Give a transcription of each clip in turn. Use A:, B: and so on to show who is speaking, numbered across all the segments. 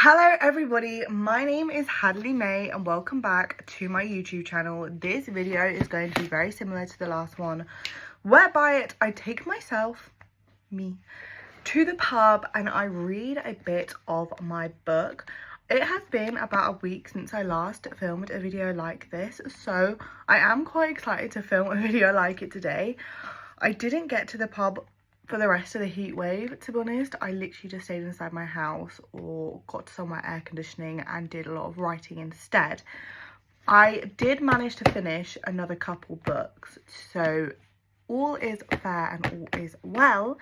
A: Hello everybody, my name is Hadley May and welcome back to my YouTube channel. This video is going to be very similar to the last one, whereby I take myself, to the pub and I read a bit of my book. It has been about a week since I last filmed a video like this, so I am quite excited to film a video like it today. I didn't get to the pub for the rest of the heat wave, to be honest. I literally just stayed inside my house or got somewhere air conditioning and did a lot of writing instead. I did manage to finish another couple books, so all is fair and all is well,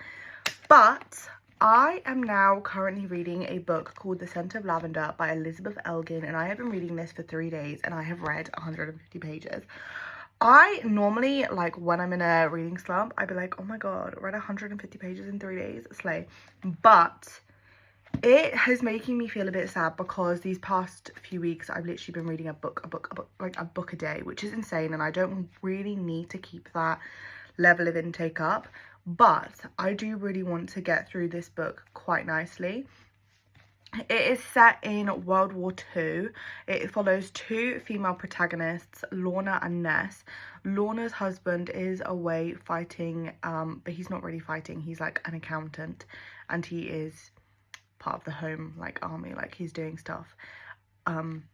A: but I am now currently reading a book called The Scent of Lavender by Elizabeth Elgin, and I have been reading this for 3 days and I have read 150 pages. I normally, like, when I'm in a reading slump, I'd be like, oh my god, read 150 pages in 3 days, slay. But it is making me feel a bit sad because these past few weeks I've literally been reading a book a day, which is insane, and I don't really need to keep that level of intake up, but I do really want to get through this book quite nicely. It is set in World War II. It follows two female protagonists, Lorna and Ness. Lorna's husband is away fighting, but he's not really fighting. He's like an accountant, and he is part of the home, like, army, like he's doing stuff in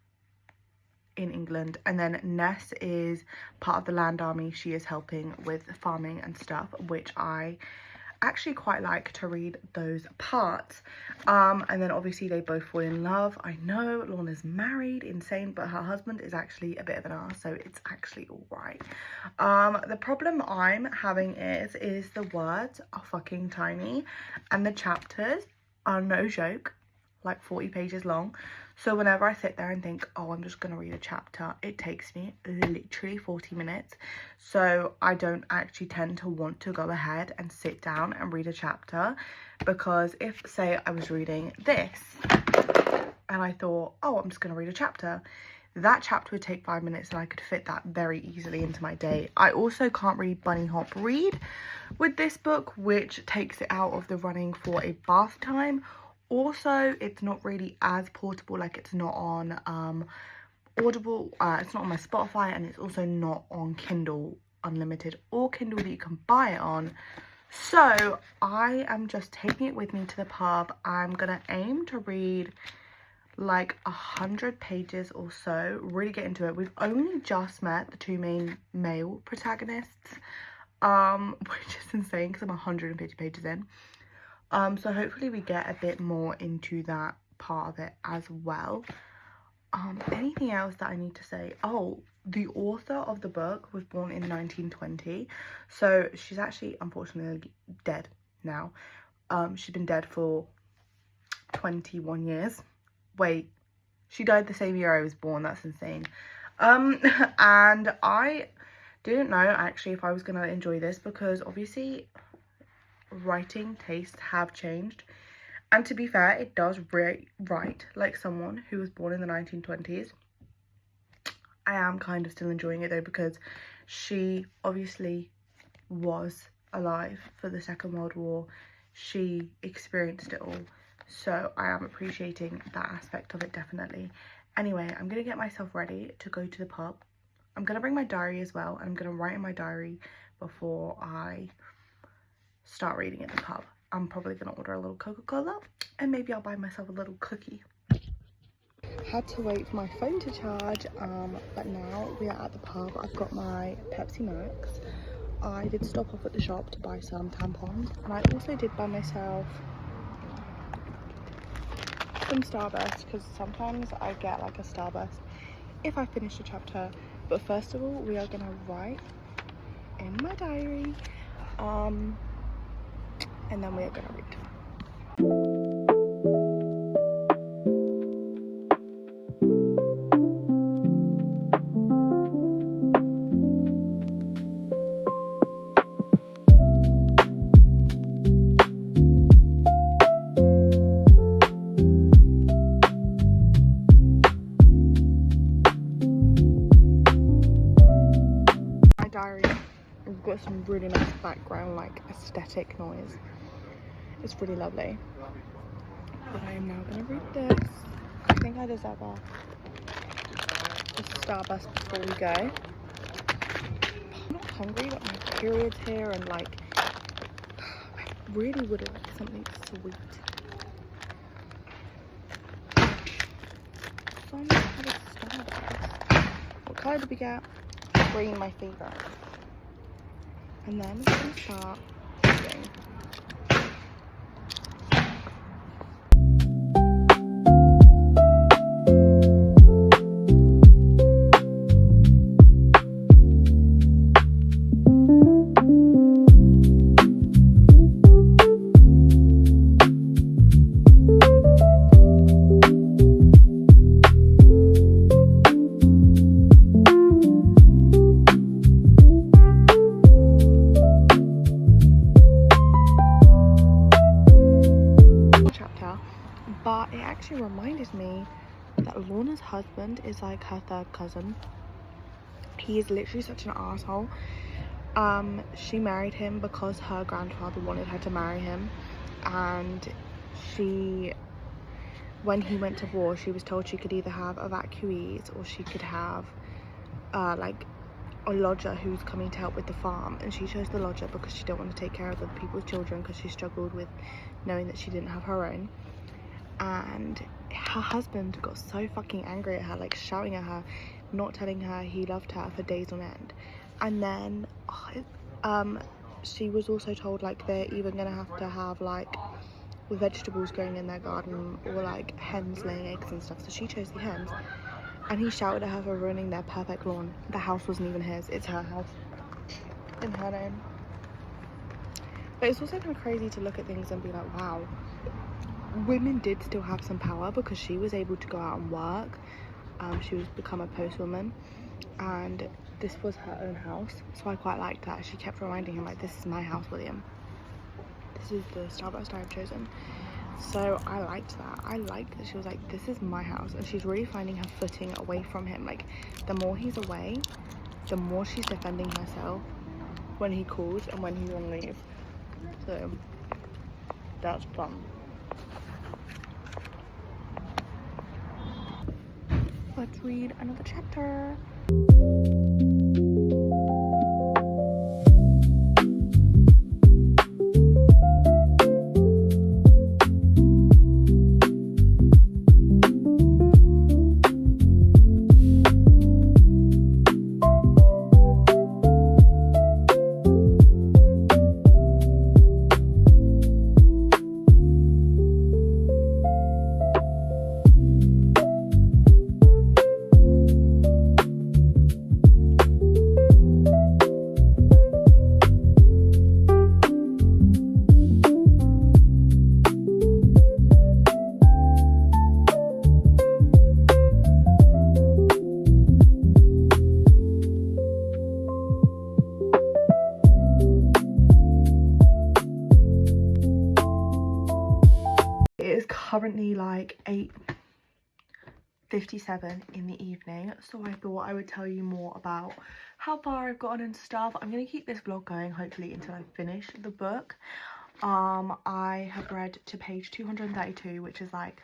A: England. And then Ness is part of the land army. She is helping with farming and stuff, which I actually quite like to read those parts. And then obviously they both fall in love. I know Lorna's married, insane, but her husband is actually a bit of an arse, so it's actually all right. The problem I'm having is the words are fucking tiny and the chapters are no joke, like 40 pages long. So whenever I sit there and think, oh, I'm just gonna read a chapter, it takes me literally 40 minutes. So I don't actually tend to want to go ahead and sit down and read a chapter, because if, say, I was reading this and I thought, oh, I'm just gonna read a chapter, that chapter would take 5 minutes and I could fit that very easily into my day. I also can't read bunny hop read with this book, which takes it out of the running for a bath time. Also, it's not really as portable, like it's not on Audible, it's not on my Spotify, and it's also not on Kindle Unlimited or Kindle that you can buy it on. So I am just taking it with me to the pub. I'm gonna aim to read like 100 pages or so, really get into it. We've only just met the two main male protagonists, which is insane because I'm 150 pages in. So hopefully we get a bit more into that part of it as well. Anything else that I need to say? Oh, the author of the book was born in 1920, so she's actually unfortunately dead now. She's been dead for 21 years. Wait, she died the same year I was born. That's insane. And I didn't know actually if I was gonna enjoy this, because obviously writing tastes have changed, and to be fair, it does write like someone who was born in the 1920s. I am kind of still enjoying it though, because she obviously was alive for the Second World War. She experienced it all, so I am appreciating that aspect of it, definitely. Anyway, I'm gonna get myself ready to go to the pub. I'm gonna bring my diary as well, and I'm gonna write in my diary before I start reading at the pub. I'm probably gonna order a little Coca-Cola, and maybe I'll buy myself a little cookie. Had to wait for my phone to charge, but now we are at the pub. I've got my Pepsi Max. I did stop off at the shop to buy some tampons, and I also did buy myself some Starburst, because sometimes I get like a Starburst if I finish a chapter. But first of all, we are gonna write in my diary, and then we are gonna read. My diary, we've got some really nice background, like aesthetic noise. It's really lovely. But I am now gonna read this. Hi there, Zaba. Just Starburst before we go. I'm not hungry, but my period's here, and like, I really would like something sweet. So I'm gonna have a Starburst. What colour did we get? Green, my favourite. And then we're gonna start eating. But it actually reminded me that Lorna's husband is like her third cousin. He is literally such an asshole. She married him because her grandfather wanted her to marry him, and when he went to war, she was told she could either have evacuees or she could have like a lodger who's coming to help with the farm, and she chose the lodger because she didn't want to take care of other people's children, because she struggled with knowing that she didn't have her own. And her husband got so fucking angry at her, like shouting at her, not telling her he loved her for days on end. And then she was also told like they're even gonna have to have like vegetables growing in their garden, or like hens laying eggs and stuff. So she chose the hens, and he shouted at her for ruining their perfect lawn. The house wasn't even his, it's her house in her name. But it's also kind of crazy to look at things and be like, wow, women did still have some power, because she was able to go out and work. She was become a postwoman, and this was her own house. So I quite liked that. She kept reminding him, like, this is my house, William. This is the Starburst I've chosen. So I liked that. I liked that she was like, this is my house, and she's really finding her footing away from him. Like, the more he's away, the more she's defending herself when he calls and when he's on leave. So that's fun. Let's read another chapter. Currently like 8:57 in the evening, so I thought I would tell you more about how far I've gotten and stuff. I'm gonna keep this vlog going hopefully until I finish the book. I have read to page 232, which is like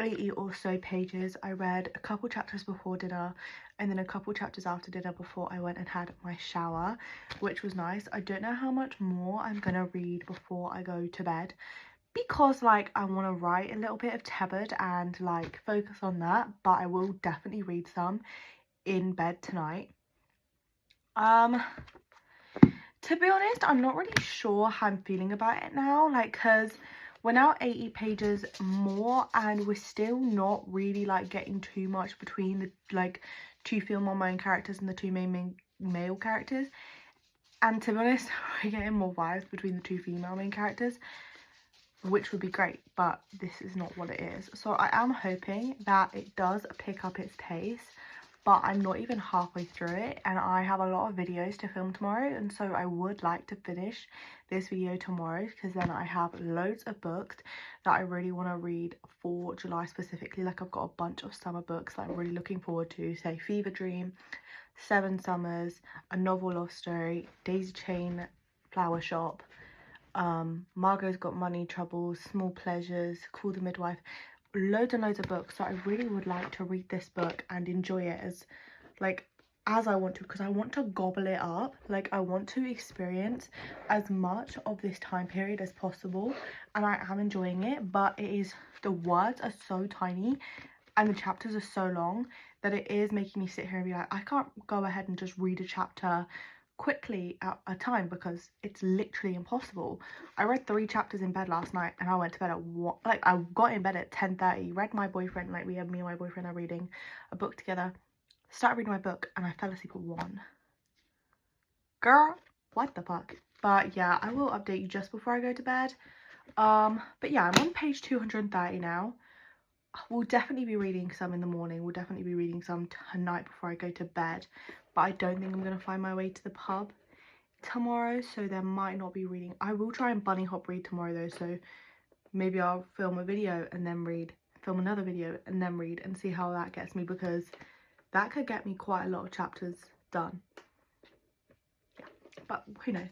A: 80 or so pages. I read a couple chapters before dinner, and then a couple chapters after dinner before I went and had my shower, which was nice. I don't know how much more I'm gonna read before I go to bed, because like I want to write a little bit of Tebboed and like focus on that, but I will definitely read some in bed tonight. To be honest, I'm not really sure how I'm feeling about it now, like, because we're now 80 pages more and we're still not really like getting too much between the like two female main characters and the two main male characters. And to be honest, we're getting more vibes between the two female main characters, which would be great, but this is not what it is. So I am hoping that it does pick up its pace, but I'm not even halfway through it, and I have a lot of videos to film tomorrow, and so I would like to finish this video tomorrow, because then I have loads of books that I really want to read for July specifically. Like, I've got a bunch of summer books that I'm really looking forward to, say Fever Dream, Seven Summers, A Novel Love Story, Daisy Chain Flower Shop, Margot's Got Money Troubles, Small Pleasures, Call the Midwife. loads and loads of books, so I really would like to read this book and enjoy it as I want to, because I want to gobble it up. Like, I want to experience as much of this time period as possible, and I am enjoying it, but the words are so tiny and the chapters are so long that it is making me sit here and be like, I can't go ahead and just read a chapter quickly at a time, because it's literally impossible. I read 3 chapters in bed last night, and I went to bed at I got in bed at 10:30, read my boyfriend, me and my boyfriend are reading a book together, started reading my book, and I fell asleep at 1. Girl, what the fuck? But yeah, I will update you just before I go to bed. But yeah, I'm on page 230 now. We'll definitely be reading some in the morning. We'll definitely be reading some tonight before I go to bed. But I don't think I'm going to find my way to the pub tomorrow, so there might not be reading. I will try and bunny hop read tomorrow though, so maybe I'll film a video and then read, film another video and then read, and see how that gets me, because that could get me quite a lot of chapters done. Yeah, but who knows.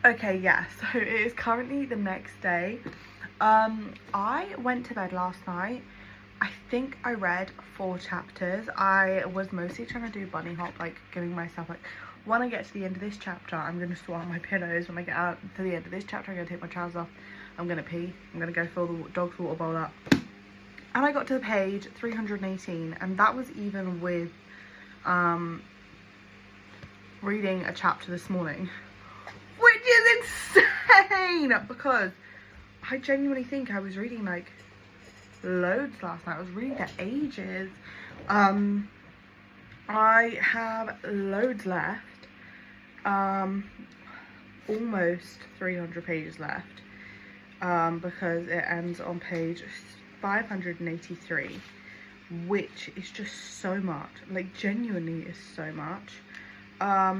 A: Okay, yeah, so it is currently the next day. I went to bed last night. I think I read 4 chapters. I was mostly trying to do bunny hop, like giving myself like, when I get to the end of this chapter, I'm going to sort out my pillows. When I get out to the end of this chapter, I'm going to take my trousers off. I'm going to pee. I'm going to go fill the dog's water bowl up. And I got to page 318, and that was even with reading a chapter this morning, which is insane, because I genuinely think I was reading like loads last night. I was reading for ages. I have loads left, almost 300 pages left, because it ends on page 583, which is just so much, like genuinely is so much. I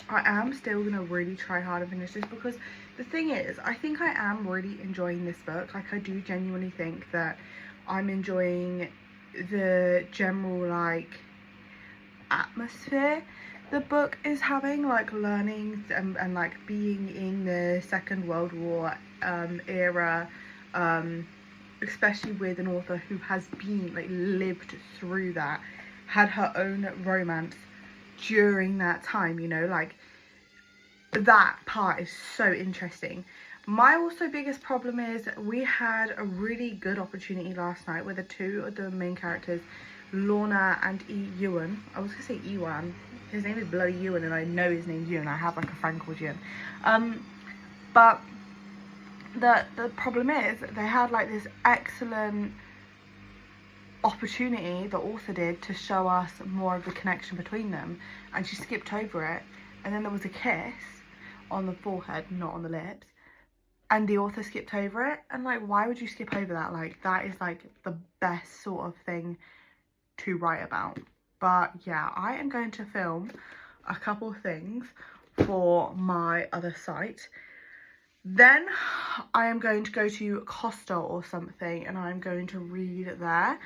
A: am still gonna really try hard and finish this, because the thing is, I think I am really enjoying this book. Like, I do genuinely think that I'm enjoying the general like atmosphere the book is having, like learning and like being in the Second World War era, especially with an author who has been like lived through that, had her own romance during that time, you know, like that part is so interesting. My also biggest problem is we had a really good opportunity last night where the 2 of the main characters, Lorna and Ewan, I was gonna say Ewan, his name is bloody Ewan and I know his name's Ewan, I have like a friend called Ewan, but the problem is they had like this excellent opportunity, the author did, to show us more of the connection between them, and she skipped over it, and then there was a kiss on the forehead, not on the lips, and the author skipped over it. And like, why would you skip over that? Like, that is like the best sort of thing to write about. But yeah, I am going to film a couple of things for my other site. Then I am going to go to Costa or something, and I'm going to read there,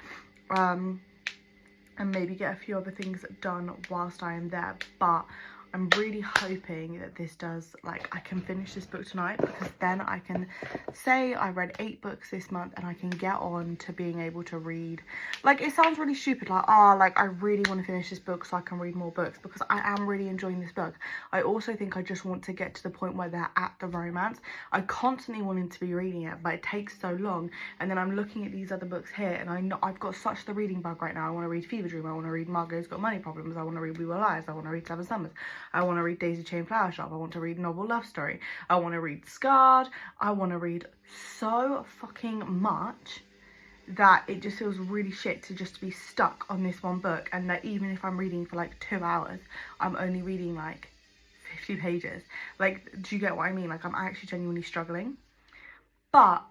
A: and maybe get a few other things done whilst I am there. But I'm really hoping that this does, like, I can finish this book tonight, because then I can say I read 8 books this month and I can get on to being able to read. Like, it sounds really stupid, like, like I really want to finish this book so I can read more books, because I am really enjoying this book. I also think I just want to get to the point where they're at the romance. I constantly wanted to be reading it, but it takes so long. And then I'm looking at these other books here, and I know I've got such the reading bug right now. I want to read Fever Dream, I want to read Margot's Got Money Problems, I want to read We Were Liars, I want to read 7 Summers, I want to read Daisy Chain Flower Shop, I want to read Novel Love Story, I want to read Scarred, I want to read so fucking much that it just feels really shit to just be stuck on this one book, and that even if I'm reading for like 2 hours, I'm only reading like 50 pages. Like, do you get what I mean? Like, I'm actually genuinely struggling, but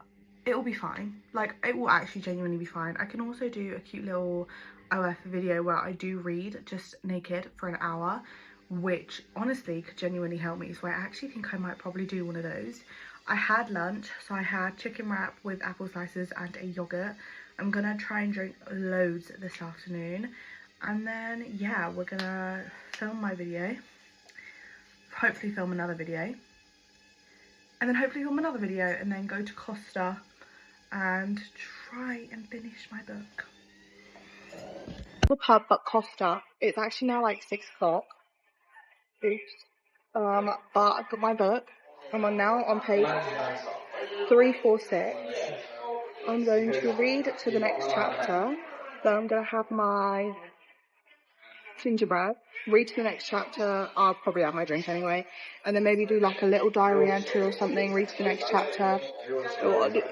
A: it will be fine. Like, it will actually genuinely be fine. I can also do a cute little OF video where I do read just naked for an hour, which honestly could genuinely help me. So I actually think I might probably do one of those. I had lunch, so I had chicken wrap with apple slices and a yogurt. I'm gonna try and drink loads this afternoon, and then yeah, we're gonna film my video, hopefully film another video, and then hopefully film another video, and then go to Costa and try and finish my book. The pub, but Costa. It's actually now like 6 o'clock. Oops. But I've got my book. I'm now on page 346. I'm going to read to the next chapter. So I'm going to have my gingerbread, read to the next chapter. I'll probably have my drink anyway, and then maybe do like a little diary entry or something, read to the next chapter,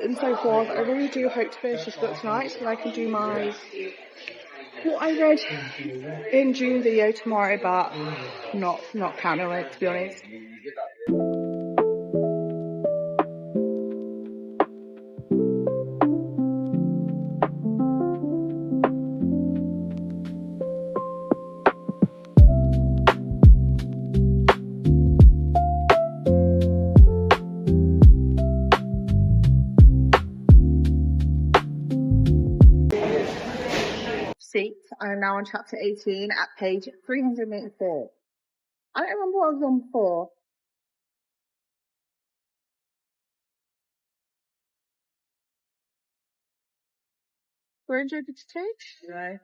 A: and so forth. I really do hope to finish this book tonight so that I can do my what I read in June video tomorrow, but not counting on it, to be honest. I am now on chapter 18 at page 384. I don't remember what I was on before. We're in chapter 2? No.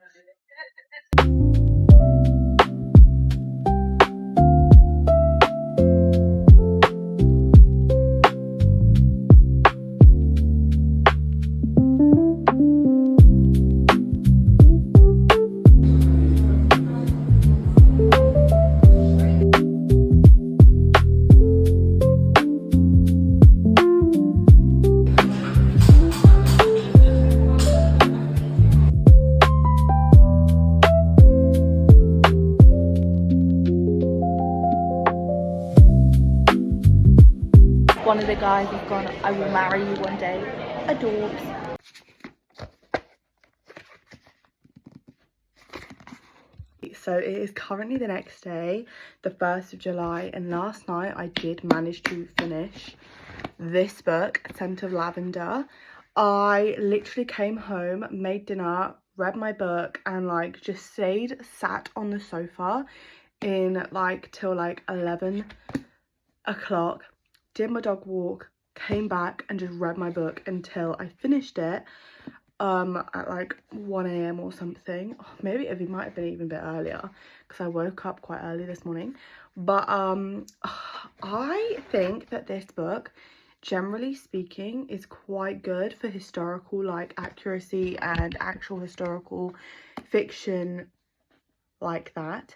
A: One of the guys has gone, I will marry you one day. Adorbs. So it is currently the next day, the 1st of July, and last night I did manage to finish this book, Scent of Lavender. I literally came home, made dinner, read my book, and like just sat on the sofa in like till like 11 o'clock, did my dog walk, came back and just read my book until I finished it at like 1 a.m. or something. Maybe it might have been even a bit earlier because I woke up quite early this morning. But I think that this book, generally speaking, is quite good for historical like accuracy and actual historical fiction like that.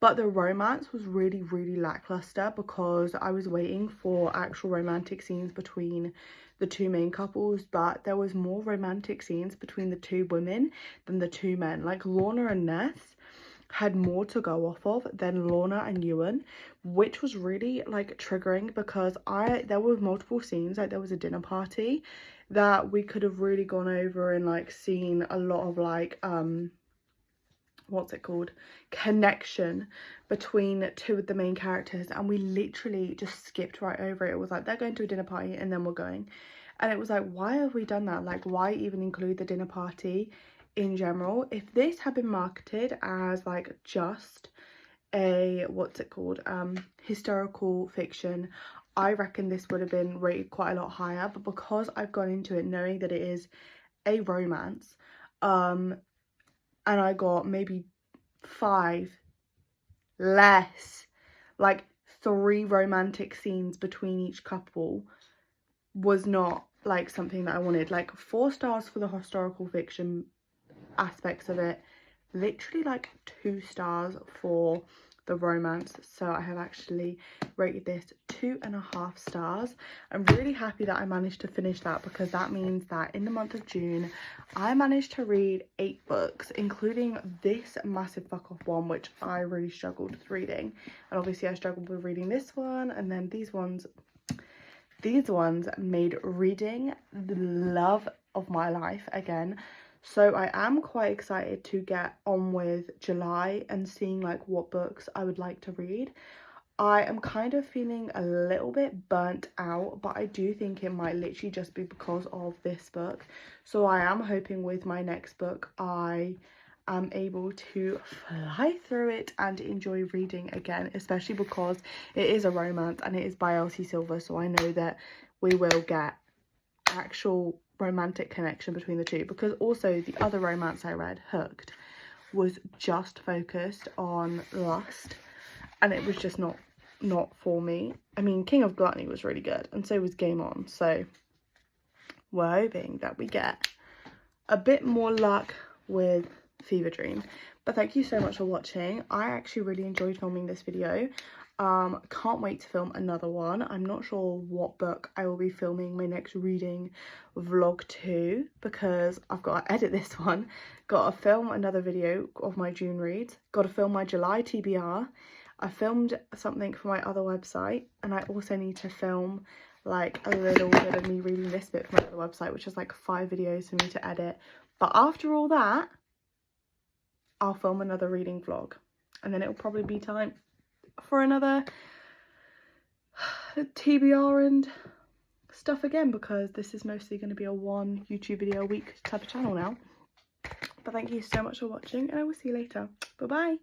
A: But the romance was really, really lackluster because I was waiting for actual romantic scenes between the two main couples, but there was more romantic scenes between the two women than the two men. Like Lorna and Ness had more to go off of than Lorna and Ewan, which was really like triggering because there were multiple scenes, like there was a dinner party that we could have really gone over and like seen a lot of like what's it called, connection between two of the main characters, and we literally just skipped right over it. It was like they're going to a dinner party and then we're going, and it was like, why have we done that? Like, why even include the dinner party in general? If this had been marketed as like just a what's it called, historical fiction, I reckon this would have been rated quite a lot higher. But because I've gone into it knowing that it is a romance, and I got maybe 5 less, like 3 romantic scenes between each couple, was not like something that I wanted. Like 4 stars for the historical fiction aspects of it, literally like 2 stars for the romance. So I have actually rated this 2.5 stars. I'm really happy that I managed to finish that because that means that in the month of June I managed to read 8 books, including this massive fuck off one which I really struggled with reading, and obviously I struggled with reading this one, and then these ones made reading the love of my life again. So I am quite excited to get on with July and seeing like what books I would like to read. I am kind of feeling a little bit burnt out, but I do think it might literally just be because of this book. So I am hoping with my next book I am able to fly through it and enjoy reading again, especially because it is a romance and it is by Elsie Silver, so I know that we will get actual romantic connection between the two, because also the other romance I read, Hooked, was just focused on lust, and it was just not for me. I mean, King of Gluttony was really good, and so was Game On, so we're hoping that we get a bit more luck with Fever Dream. But thank you so much for watching. I actually really enjoyed filming this video. Can't wait to film another one. I'm not sure what book I will be filming my next reading vlog to, because I've got to edit this one, got to film another video of my June reads, got to film my July TBR. I filmed something for my other website, and I also need to film like a little bit of me reading this bit from my other website, which is like 5 videos for me to edit. But after all that, I'll film another reading vlog, and then it'll probably be time for another TBR and stuff again, because this is mostly going to be a 1 YouTube video a week type of channel now. But thank you so much for watching, and I will see you later. Bye bye.